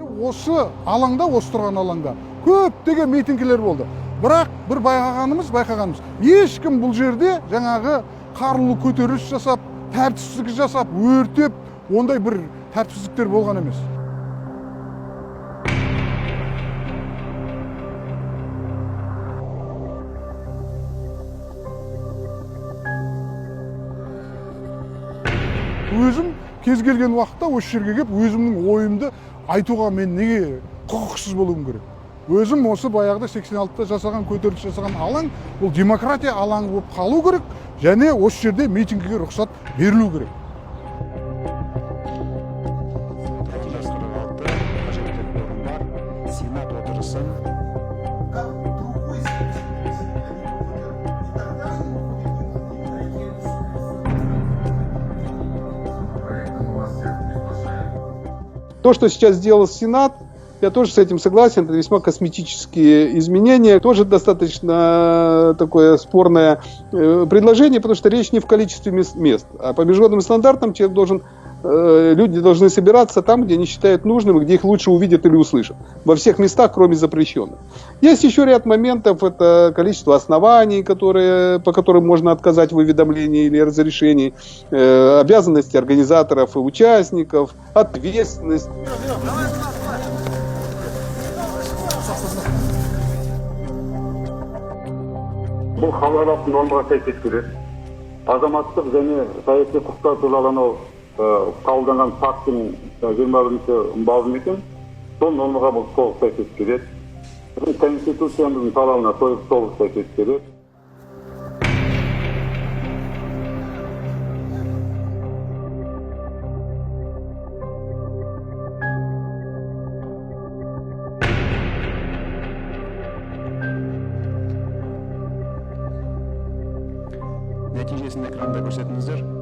Осы алаңда, осы тұрған алаңда көптеген митингілер болды. Бірақ бір байқағанымыз, ешкім бұл жерде жаңағы қарулы көтеріліс жасап, тәртіпсіздік жасап, өртеп, ондай бір тәртіпсіздіктер болған емес. Өзім кез келген уақытта осы жерге келіп, өзімнің ойымды айтуға мен неге құқықсыз болуым керек? Өзім осы баяғыда 86-та жасаған, көтеріліс жасаған алаң, бұл демократия алаңы болып қалу керек, және осы жерде митингіге рұқсат берілу керек. Сенат отырысын То, что сейчас сделал Сенат, я тоже с этим согласен, это весьма косметические изменения. Тоже достаточно такое спорное предложение, потому что речь не в количестве мест. А по международным стандартам люди должны собираться там, где они считают нужным, и где их лучше увидят или услышат. Во всех местах, кроме запрещенных. Есть еще ряд моментов, это количество оснований, по которым можно отказать в уведомлении или разрешении, обязанности организаторов и участников, ответственность. Бұл халықаралық нормаға сәйкес келеді. Азаматтық және саяси құқықтар туралы қабылданған фактінің 21-ші бабы екен. Сол нормаға бұл толық сәйкес келеді. Конституциямыздың талабына толық сәйкес келеді. Нәтижесін экранда көрсетіңіздер.